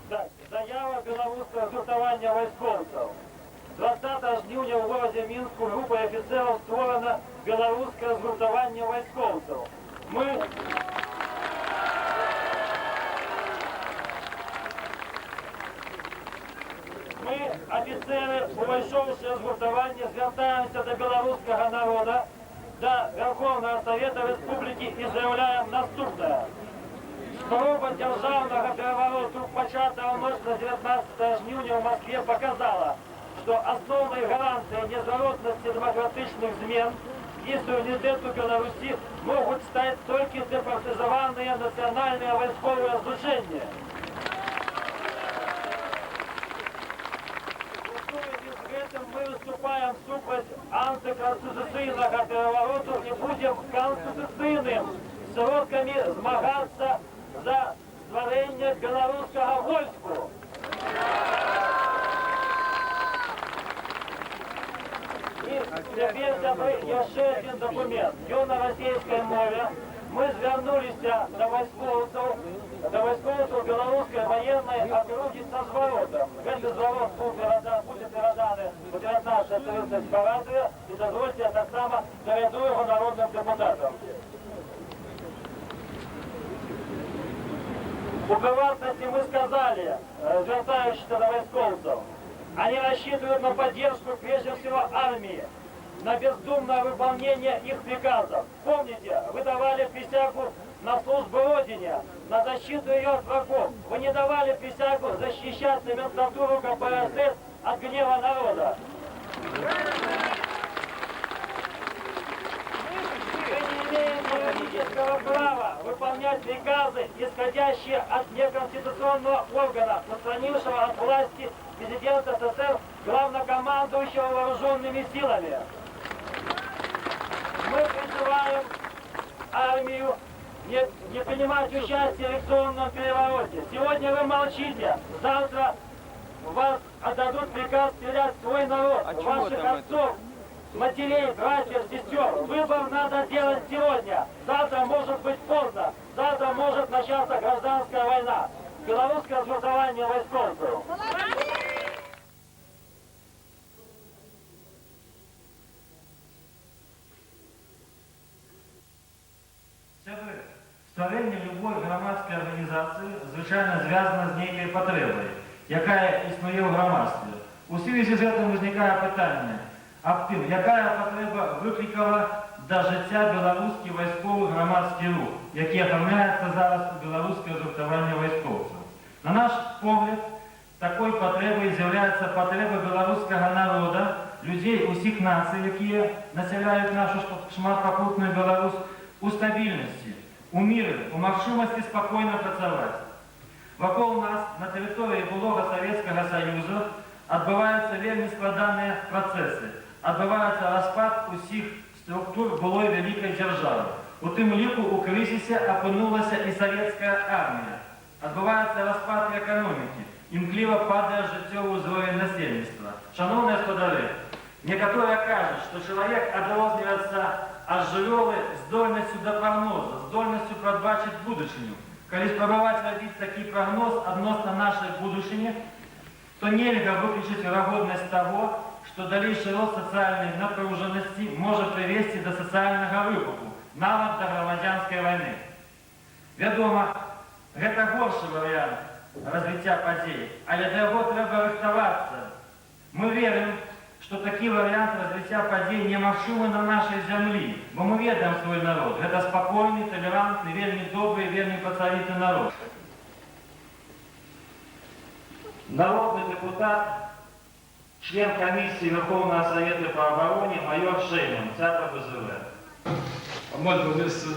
Так, заява белорусского згуртавання вайскоўцаў. 20 жніўня ў горадзе Мінску групай афіцераў створана беларускае згуртаванне вайскоўцаў. Мы, афіцеры, увайшоўшыя згуртаванне, звяртаемся да беларускага народа, да Верховного Совета Республики и заявляем наступное. Спроба державного перевороту, пачатого в ночь на 19 жніўня в Москве, показала, что основной гарантией незворотности демократичных змен и суверенитету Беларуси могут стать только департизованные национальные войсковые служения. Мы выступаем супраць антиконституцыйнага перевороту и будем конституцыйным сродками змагацца за стварэнне беларускага войску. И теперь яшчэ один документ. Ён на расійскай мове. Мы звярнуліся до вайскоўцаў беларускай военной округи со зворотом. Гэты зворот будет пераданы у 19:30 по радио, и дозвольте, я так само наведу его народным депутатам. У приватности мы сказали, звертающиеся до войсковцев, они рассчитывают на поддержку прежде всего армии, на бездумное выполнение их приказов. Помните, вы давали присягу на службу Родине, на защиту ее от врагов. Вы не давали присягу защищать номенклатуру КПСС от гнева народа. Вы не имеете юридического права выполнять приказы, исходящие от неконституционного органа, отстранившего от власти президента СССР, главнокомандующего вооруженными силами. Мы призываем армию не принимать участие в электронном перевороте. Сегодня вы молчите, завтра вас отдадут приказ стрелять в свой народ, ваших отцов, матерей, братьев, сестер. Выбор надо делать сегодня. Завтра может быть поздно. Завтра может начаться гражданская война. Белорусское згуртаванне вайскоўцаў. Стварэнне любой грамадскай арганізацыі звычайна звязана з нейкай патрэбай, якая існуе ў грамадстве. У сувязі з гэтым узнікае пытанне аб тым, якая патрэба выклікала да жыцця беларускі вайсковы грамадскі рух, які афармляецца зараз у беларускае згуртаванне вайскоўцаў. На наш погляд, такой патрэбай з'яўляецца патрэба беларускага народа, людзей усіх нацый, якія насяляюць нашу шматпакутную Беларусь, у стабільнасці, у міры, у магчымасці спакойна працаваць. Вакол нас, на тэрыторыі былога Савецкага Саюза, адбываюцца вельмі складаныя працэсы, адбываецца распад усіх структур былой вялікай дзяржавы. У тым ліку у крызісе апынулася і савецкая армія. Адбываецца распад эканомікі, імкліва падае жыццёвы ўзровень насельніцтва. Шановныя спадары, некаторыя кажуць, што чалавек адрозніваецца ад жывёлы здольнасцю да прагноза, здольнасцю прадбачыць будучыню. Калі спрабаваць рабіць такі прагноз адносна нашай будучыні, то нельга выключыць верагоднасць таго, што далейшы рост сацыяльнай напружанасці можа прывесці да сацыяльнага выбуху, нават да грамадзянскай вайны. Вядома, гэта горшы варыянт развіцця падзей, але да яго трэба рыхтавацца. Мы верым, што такі варыянт развіцця падзей немагчымы на нашай зямлі, бо мы ведаем свой народ. Гэта спакойны, талерантны, вельмі добры, вельмі працавіты народ. Народный депутат, член комиссии Верховного Совета по обороне, майор Шейман, театр БЗВ. Амаль 2 месяца.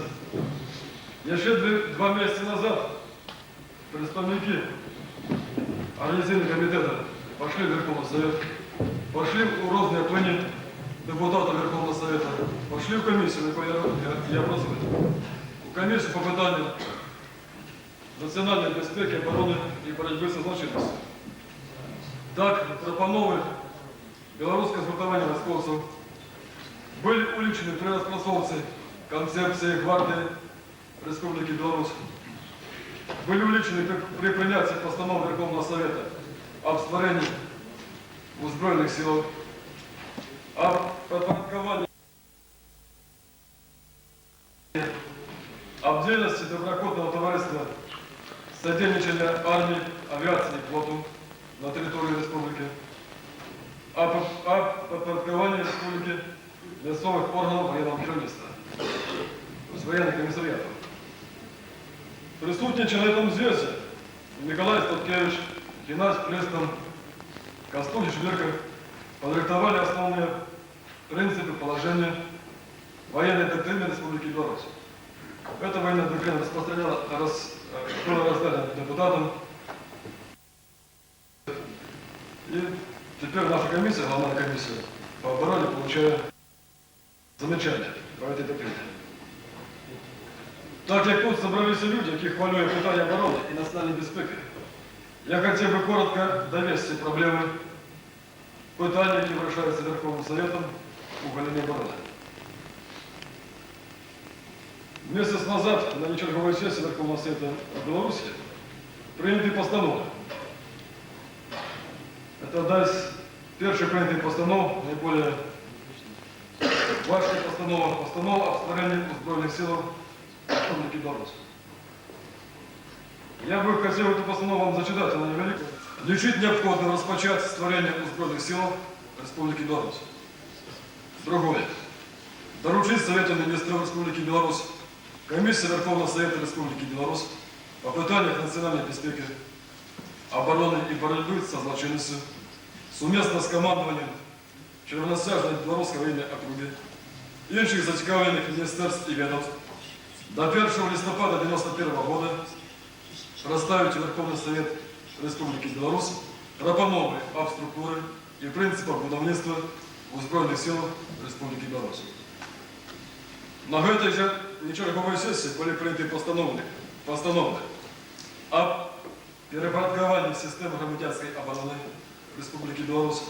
Еще 2 месяца назад представники организационного комитета пошли в Верховный Совет, пошли в розные планы депутата Верховного Совета, пошли в комиссию, я прозвал, в комиссию по питанию национальной безопасности, обороны и борьбы со злочинностью. Так, пропановы белорусское згуртавання військовців были уличены при распрацовці концепции гвардии Республики Беларусь. были увеличены при принятии постанов Верховного Совета об створении узброенных сил, об подпорядковании, об деятельности доброкотного товариства содействия армии, авиации и флоту на территории республики, об подпорядковании республики мясовых органов военного керівництва, то есть военных комиссариатов. Присутствующие на этом съезде Николай Статкевич, Геннадий Плестон, Костух Шверков подрихтовали основные принципы положения военной доктрины Республики Беларусь. Эта военная доктрина была раздана депутатам. И теперь наша комиссия, главная комиссия по обороне, получает замечания по этой доктрине. Так як тут собралися люди, які хвилюють питання оборони і національної безпеки, я хотів би коротко довести проблеми, питання, які вирішаються Верховним Советом у галине обороны. Месяц назад на нечерговой сессии Верховного Совета Беларуси приняты постановы. Это одна из первых принятых постанов, наиболее важная постанова о створении узброенных сил Республики Беларусь. Я бы хотел эту постанову вам зачитать, она невелика. Лечить необходимо распочать створение узброенных сил Республики Беларусь. Другое. Доручить Совету Министров Республики Беларусь, Комиссии Верховного Совета Республики Беларусь по питаниях национальной безопасности, обороны и борьбы со злочинностью совместно с командованием Червоносяжной Белорусской военной округи, інших зацікавлених министерств и ведомств до 1 листопада 1991 года представить Верховный Совет Республики Беларусь пропановы об структуре и принципах будівництва узброєних сил Республики Беларусь. На этой же нечерговой сессии были приняты постановы об перепорядковании системы громадянской обороны Республики Беларусь,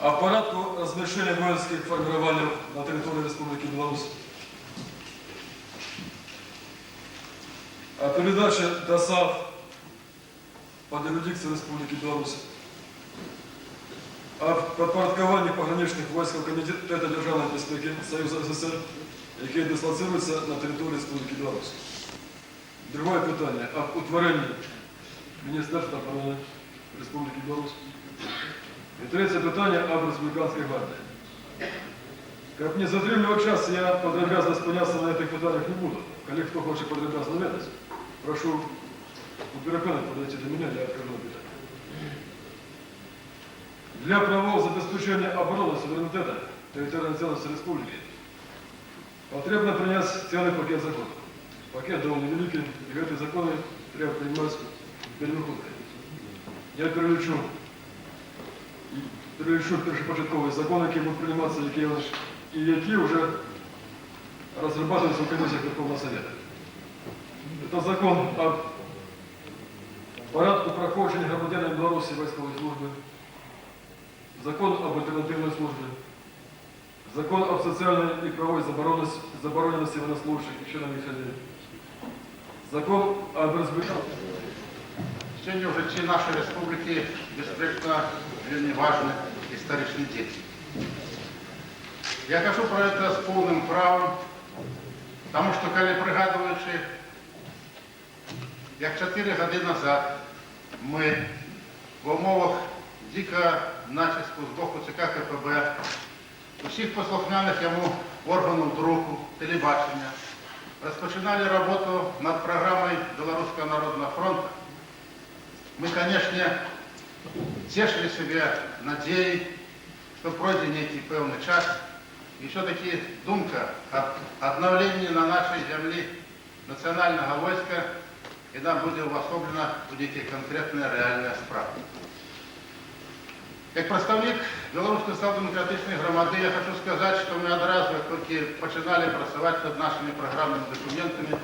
о порядку размещения воинских формирований на территории Республики Беларусь, о передаче ДОСАВ под юрисдикцию Республики Беларусь, о подпорядковании пограничных войск Комитета державной безопасности Союза СССР, которые дислоцируются на территории Республики Беларусь. Другое питание об утворении Министерства обороны Республики Беларусь. И третье питание об республиканской гвардии. Как не затримливать час, я подробно спиняться на этих питаниях не буду. Коли кто хочет подробно знать, прошу упереконать подойти до меня, я откажу на питание. Для правового забезпечения обороны суверенитета территориальной целостности республики потребно принять целый пакет законов. Пакет довольно великий, и эти законы треба принимать перемыкуткой. Я перелечу першопочатковые законы, які будуть прийматися, які вже розробляються в комиссиях Верховного Совета. Это закон о порядку проходження громадянам Беларуси військової служби, закон об альтернативной службе, закон об социальной и правовой забороненности военнослужащих и членов их семей, закон об республиканском. Сьогодні в житті нашої республіки, безперечно, вельми важний історичний день. Я кажу про це з повним правом, тому що, коли пригадуючи, як 4 роки назад ми в умовах дикого натиску з боку ЦК КПБ, усіх послухняних йому органів друку, телебачення, розпочинали роботу над програмою Белорусского народного фронта, мы, конечно, тешили себя надеей, что пройдет некий певный час, и все-таки думка об обновлении на нашей земле национального войска, и нам будет обособлена некие конкретная реальная справа. Как представник Белорусской социал-демократичной громады я хочу сказать, что мы одразу, как только начинали працевать над нашими программными документами,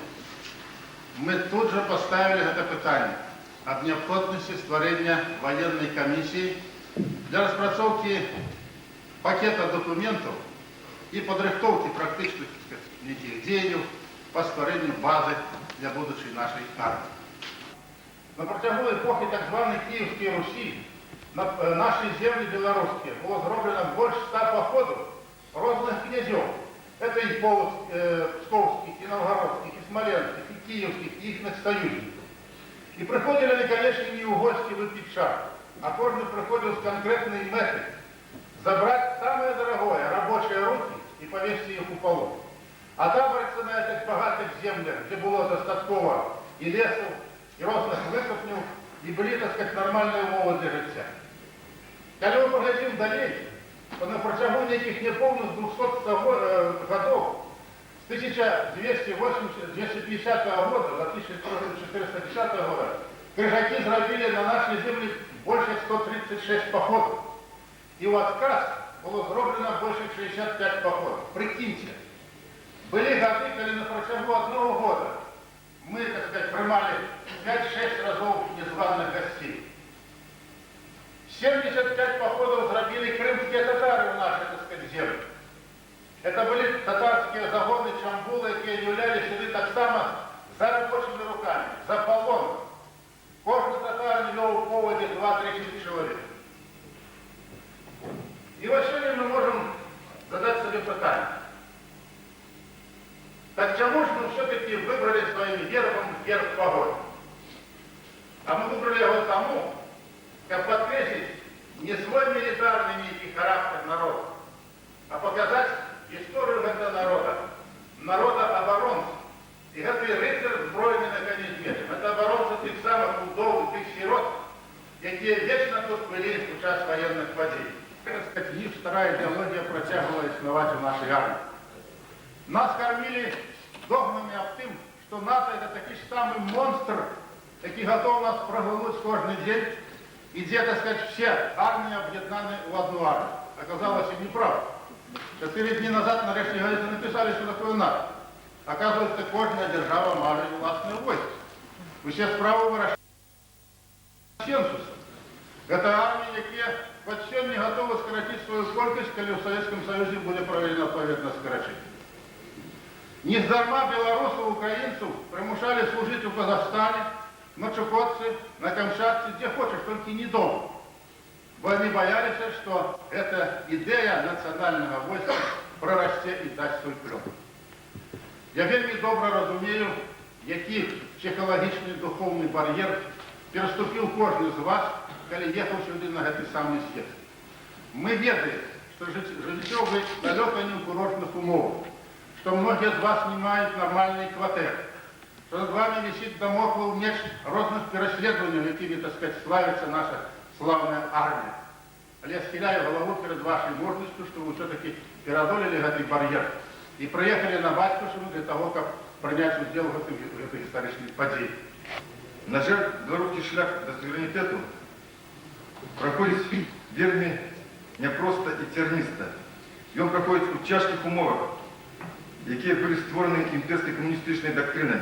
мы тут же поставили это питание об необходимости створения военной комиссии для распрацовки пакета документов и подрыхтовки практических неких деяний по створенню бази для будущої нашої армії. На протягу епохи так званої Київської Русі на наші землі білоруські було зроблено більше 100 походів різних князів. Это и Псковских, и Новгородских, и Смоленских, и Киевских, и их союзников. И приходили они, конечно, не в гости выпить чай, а каждый приходил с конкретной метой забрать самое дорогое, рабочие руки, и повесить их у полов. А табориться на этих богатых землях, где было достатково и лесов, и разных выкопнев, и были, так сказать, нормальные умовы для життя. Когда мы поглядим далее, то на протягу неких неполных 200 годов, с 1250 года до 1410 года, крыжаки зробили на нашей земле больше 136 походов. И в отказ было зроблено больше 65 походов. Прикиньте, были годы, когда на протягу одного года мы, так сказать, принимали 5-6 разов незваных гостей. 75 походов зробили крымские татары в нашей, так сказать, земле. Это были татарские загоны, чамбулы, которые являлись сюда так само за рабочими руками, за полоном. Каждый татар вел в поводе 2-3 человек. И вот сегодня мы можем задать себе питание. Так чему же мы все-таки выбрали своим верхом верх погоды? А мы выбрали его тому, как подкрепить не свой милитарный некий характер народа, а показать историю этого народа оборонцев. И это рыцарь збройный на коне з мечем. Это оборонцы тих самых удов, тих сирот, которые вечно тут были в час военных подій. Так сказать, их вторая идеология протягивала існувати в нашей армии. Нас кормили догмами об том, что НАТО это такой же самый монстр, который готов нас проглотить каждый день, и где, так сказать, все армии объединены в одну армию. Оказалось, и неправда. 4 дні назад на решті газети написали, що таке НАТО. Оказывается, кожна держава має власне войско. Усе справи вирішують консенсусом. Это армії, які хоч сьогодні готові скоротити свою кількість, коли в Совєтському Союзі буде проведено відповідне скорочення. Нездарма белорусов, украинцев примушали служить в Казахстане, на Чукотце, на Камчатке, где хочешь, только не дома. Бо они боялись, что эта идея национального войска прорасте и дасть свой плод. Я вельми добре розумію, який психологічний духовний бар'єр переступив кожен з вас, коли їхав сюди на цей самий світ. Ми ведаємо, що життя ви далеко не в курортних умовах, что многие из вас не имеют нормальной квартиры, что над вами висит дамоклов меч разных переследований, якими, так сказать, славится наша славная армия. Але я схиляю голову перед вашей мужностью, что вы все-таки преодолели этот барьер и приехали на Батьківщину для того, как принять удел в этой исторической події. На жаль, белорусский шлях до суверенитету проходит вельми непросто и тернисто. И он проходит у тяжких умовах, які були створені імперською комуністичною доктриною,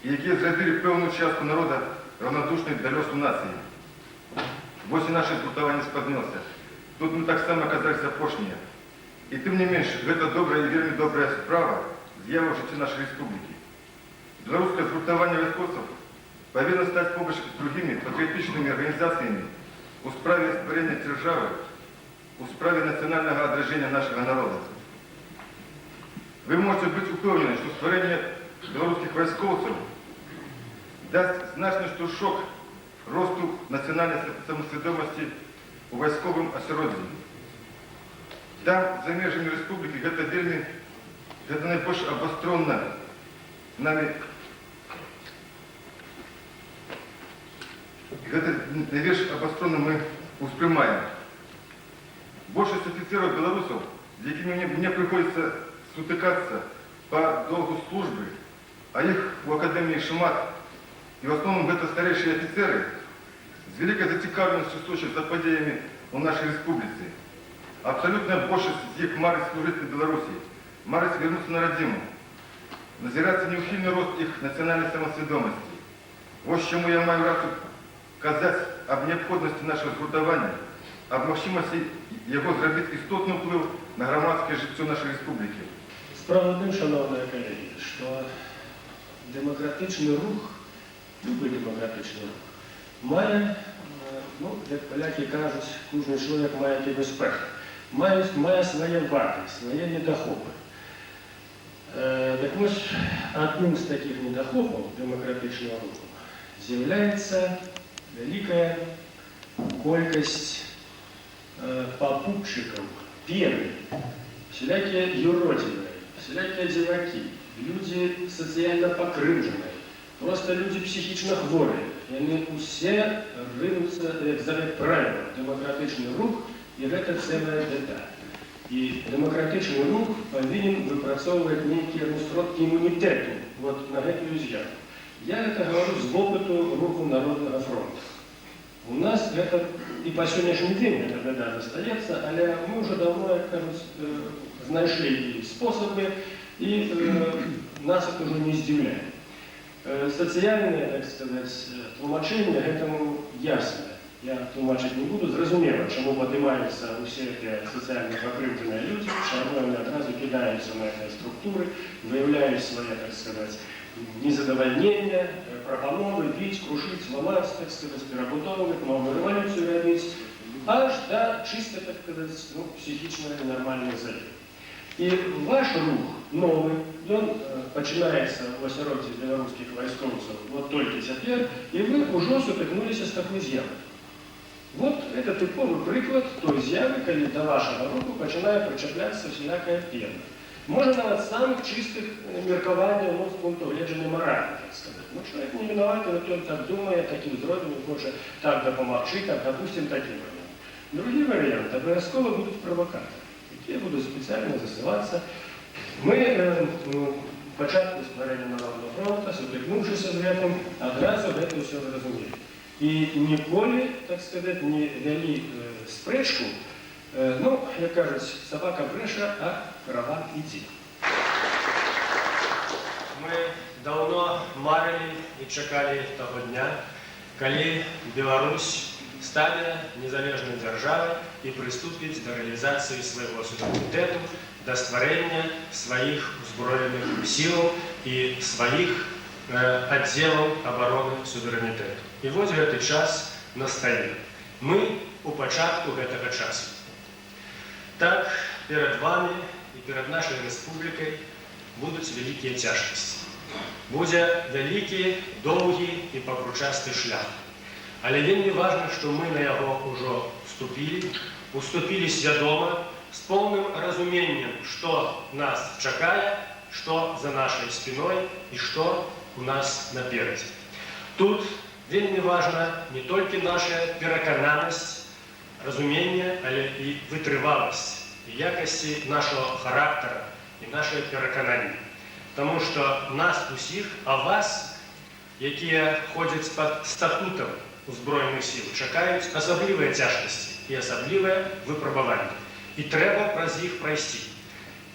і які зробили певну частку народу равнодушною до льосу нації. Ось і наше згуртування спознався. Тут ми так само оказалися опошні. І тим не менше, це добра і вельми добра справа з'ява в житті нашої республіки. Белорусское згуртування військовців повинно стати помощь з другими патріотичними організаціями у справі створення держави, у справі національного відродження нашого народу. Ви можете бути впевнені, що створення білоруських військовців дасть значний штуршок росту національної самосвідомості у військовому осередку. Там, за межами республіки, це найбільш обостренно нами, це найбільш обостренно ми усприймаємо. Більшість офіцерів білорусів, з якими мені приходиться сутыкаться по долгу службы, а их в Академии шмат, и в основном это старейшие офицеры, с великой зацікавленностью сочат за подеями у нашей республике. Абсолютная большинство из них марить служить на Беларуси, марить вернуться на родину, назираться неухильный рост их национальной самосведомости. Вот чему я маю рацию казать об необходимости нашего згуртования, об мощимости его зробити істотний вплив на громадське життя нашої республіки. Справа в тім, шановні колеги, що демократичний рух, любий демократичний рух, має, ну, як поляки кажуть, кожен чоловік має якийсь пех, має свої вади, свої недохопи. Так ось, одним з таких недохопів демократичного руху з'являється велика кількість попутчиков, пены, всякие юродивые, всякие деваки, люди социально покрывженные, просто люди психично хворые. И они все рынутся, як сказать, правильно, демократичный рух, и это целая беда. И демократичный рух повинен выпрацовывать некие сродки иммунитету вот на эту изъяву. Я это говорю с опыту руху Народного фронта. У нас это и по сегодняшний день эта беда остается, але мы уже давно, как кажется, нашли способы, и нас это уже не издевляет. Социальное, так сказать, тлумачение этому ясно. Я тлумачить не буду. Зрозуміло, чому поднимаются усі ці соціально покривджені люди, чому вони одразу кидаються на ці структури, виявляють своє, так сказать, незадовольнение, пропановы, бить, крушить, ломать, так сказать, перебудовывать, новую революцию робить, аж до чисто, так сказать, ну, психично нормальной заявы. И ваш рух новый, он починается в осероде белорусских войсковцев вот только теперь, и вы уже сутыкнулись с такой з'явой. Вот это типовый приклад той з'яви, коли до вашего руху починає причепляться всякая пена. Можно навіть самых чистых міркувань, ну, з пункту гледження моралі, так сказати. Ну, чоловік не винуватий, но він так думає, таким зробленням хоче так допомогти, так, допустим, таким варіантом. Другий варіант, обов'язково будуть провокатори, які будуть спеціально засилатися. Ми початку створення Народного фронту, сутикнувшись з цим, одразу це все зрозуміли. І ніколи, так сказати, не вели спречку, ну, як кажуть, собака бреша, а караван іде. Мы давно марили и чекали того дня, коли Беларусь стане незалежной державой и приступит до реализации своего суверенитета, до створения своих узброенных сил и своих отделов обороны суверенитета. И вот этот час настає. Мы у початку этого часу. Так, перед вами и перед нашей республикой будут великие тяжкости. Буде великий, довгий и покручастый шлях. Але вельми важно, что мы на его уже уступили свідомо, с полным разумением, что нас чекає, что за нашей спиной и что у нас напереди. Тут вельми важна не только наша переконаність, розуміння, але і витривалість, і якості нашого характеру, і нашого переконання. Тому що нас усіх, а вас, які ходять під статутом Збройних сил, чекають особливі тяжкості і особливе випробування. І треба праз їх пройти.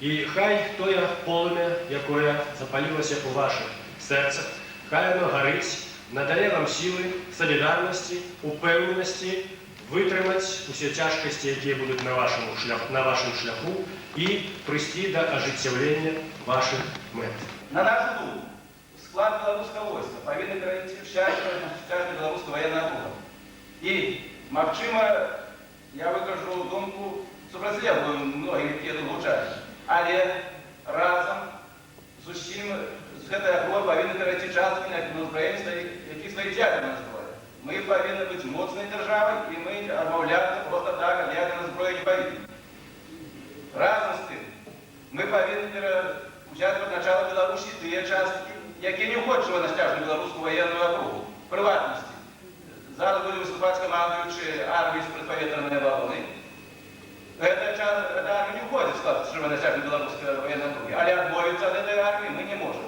І хай тоє полум'я, яке запалилося у ваших серцях, хай воно горить, надає вам сили, солідарності, упевненості, витримати усі тяжкості, які будуть на вашому шляху, і прийти до ожиттєвлення ваших мет. На нашу думку, склад белорусского войска повинен перейти в часть белорусского военного округа. И, мовчимо, я выкажу думку супротивлення многих, які тут гучать. Але разом з усім, з гэтага округа повинен перейти частки на узброєння, які стоїть ядерна зброя. Ми повинні бути моцною державою, і ми відмовлятися просто так, від ядерної зброї не повинні. Разом з тим, ми повинні взяти під начало Білорусі ті частки, які не входять в настяжну білоруську воєнну округу, в приватності. Зараз будемо виступати командуючи армії з предповітряної оборони. Эта армия не входит в склад настяжной белорусской военной округи, але отбавиться от этой армии мы не можем.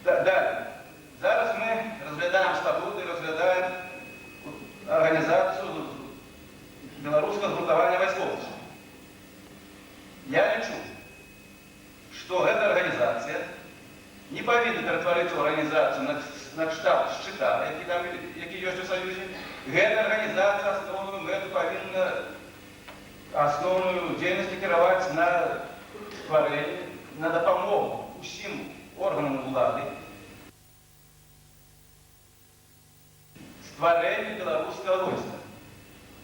Далі. Зараз ми розглядаємо статут і розглядаємо організацію белорусского згуртування військовців. Я лічу, що эта організація не повинна перетворитися в організацію на кшталт щита, який є у Союзі. Эта организация основную мету повинна асноўную дзейнасць кіраваць на стварэнне, на дапамогу усім органам улады, стварэнне беларускага войска.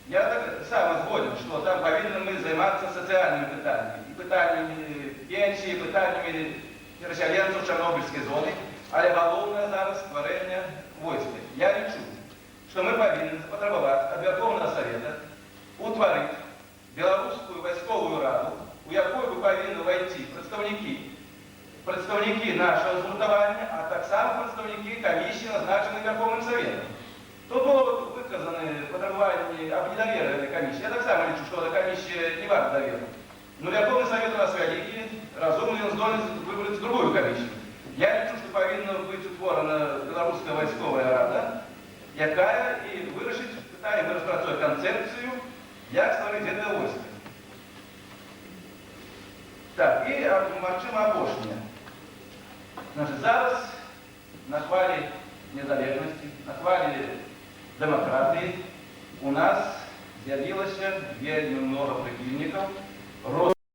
Я так само згоден, что там повинны мы заниматься социальными питаниями, питаниями пенсии, питаниями переселенцев Чорнобильской зоны, але головное зараз створение войска. Я лечу, что мы повинны потребовать от Верховного Совета утворить Белорусскую войсковую раду, у якой бы повинны войти представники нашего згуртования, а так само представники комиссии, назначенных Верховным Советом. Тут было выказаны потребования об недоверии этой комиссии. Я так само лечу, что эта комиссия не варта доверия. Но Верховный Совет у нас великий, разумный, он здолен выбрать другую комиссию. Я лечу, что повинна быть утворена Белорусская войсковая рада, якая и вырашить питание, распрацовать концепцию, як створить это войско. Так, и Максима Апошня. Значит, зараз на хвале незалежности, на хвале демократии у нас з'явилося вельми много прихильников.